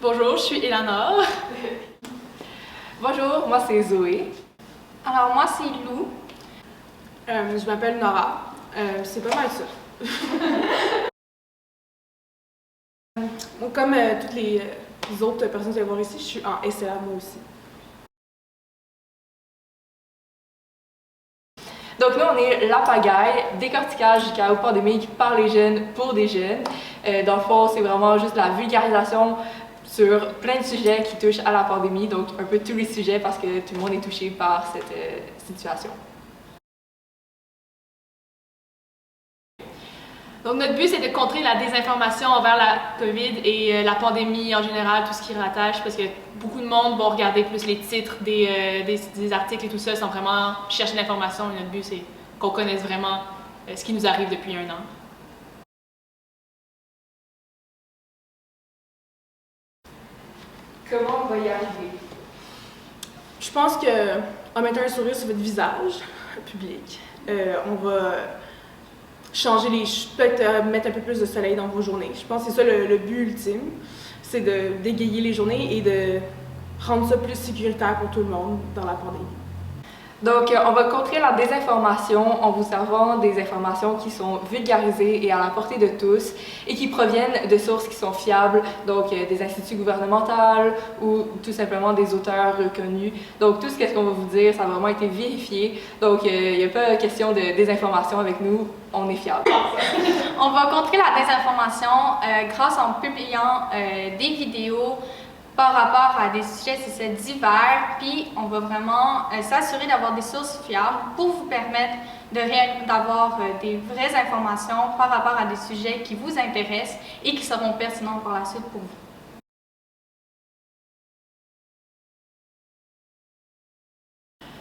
Bonjour, je suis Eleanor. Bonjour, moi c'est Zoé. Alors moi c'est Lou. Je m'appelle Nora. C'est pas mal ça. Comme toutes les autres personnes que vous allez voir ici, je suis en SLA moi aussi. Donc nous, on est La Pagaille, décortiquage du chaos pandémique par les jeunes pour des jeunes. Dans le fond, c'est vraiment juste la vulgarisation sur plein de sujets qui touchent à la pandémie, donc un peu tous les sujets parce que tout le monde est touché par cette situation. Donc notre but, c'est de contrer la désinformation envers la COVID et la pandémie en général, tout ce qui rattache, parce que beaucoup de monde vont regarder plus les titres des articles et tout ça sans vraiment chercher l'information. Notre but, c'est qu'on connaisse vraiment ce qui nous arrive depuis un an. Comment on va y arriver? Je pense qu'en mettant un sourire sur votre visage public, on va changer peut-être mettre un peu plus de soleil dans vos journées. Je pense que c'est ça le but ultime, c'est d'égayer les journées et de rendre ça plus sécuritaire pour tout le monde dans la pandémie. Donc, on va contrer la désinformation en vous servant des informations qui sont vulgarisées et à la portée de tous et qui proviennent de sources qui sont fiables, donc des instituts gouvernementaux ou tout simplement des auteurs reconnus. Donc, tout ce qu'on va vous dire, ça a vraiment été vérifié. Donc, il n'y a pas question de désinformation avec nous, on est fiable. On va contrer la désinformation grâce en publiant des vidéos par rapport à des sujets divers, puis on va vraiment s'assurer d'avoir des sources fiables pour vous permettre d'avoir des vraies informations par rapport à des sujets qui vous intéressent et qui seront pertinents par la suite pour vous.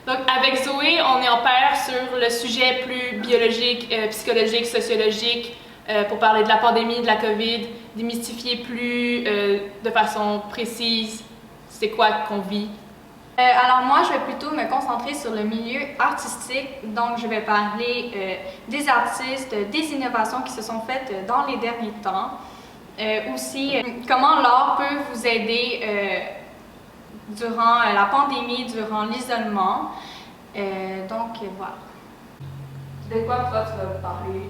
Donc, avec Zoé, on est en paire sur le sujet plus biologique, psychologique, sociologique, pour parler de la pandémie, de la COVID, démystifier plus de façon précise c'est quoi qu'on vit. Alors moi, je vais plutôt me concentrer sur le milieu artistique, donc je vais parler des artistes, des innovations qui se sont faites dans les derniers temps, aussi comment l'art peut vous aider durant la pandémie, durant l'isolement. Donc voilà. De quoi toi tu vas parler?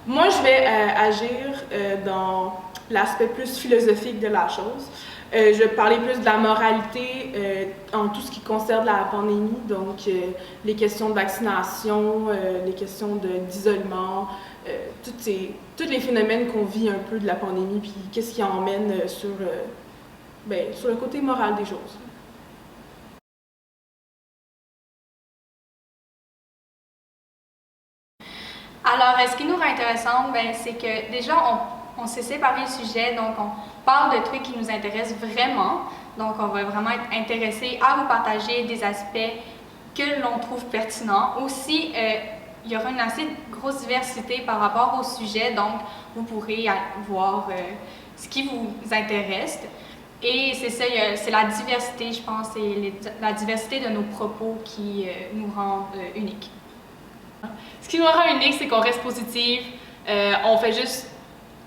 Moi, je vais agir dans l'aspect plus philosophique de la chose. Je vais parler plus de la moralité en tout ce qui concerne la pandémie, donc les questions de vaccination, les questions d'isolement, tous les phénomènes qu'on vit un peu de la pandémie, puis qu'est-ce qui emmène sur le côté moral des choses. Alors, ce qui nous rend intéressant, c'est que déjà, on s'est séparé le sujet, donc on parle de trucs qui nous intéressent vraiment. Donc, on va vraiment être intéressé à vous partager des aspects que l'on trouve pertinents. Aussi, il y aura une assez grosse diversité par rapport au sujet, donc vous pourrez voir ce qui vous intéresse. Et c'est ça, c'est la diversité, je pense, c'est la diversité de nos propos qui nous rend uniques. Ce qui nous rend unique, c'est qu'on reste positif, on fait juste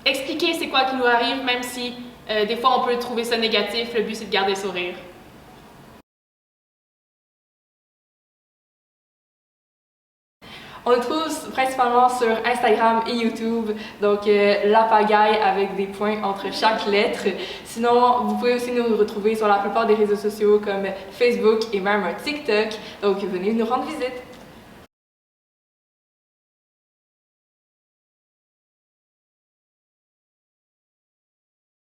expliquer c'est quoi qui nous arrive, même si des fois on peut trouver ça négatif, le but c'est de garder le sourire. On le trouve principalement sur Instagram et YouTube, donc La Pagaille avec des points entre chaque lettre. Sinon, vous pouvez aussi nous retrouver sur la plupart des réseaux sociaux comme Facebook et même TikTok, donc venez nous rendre visite.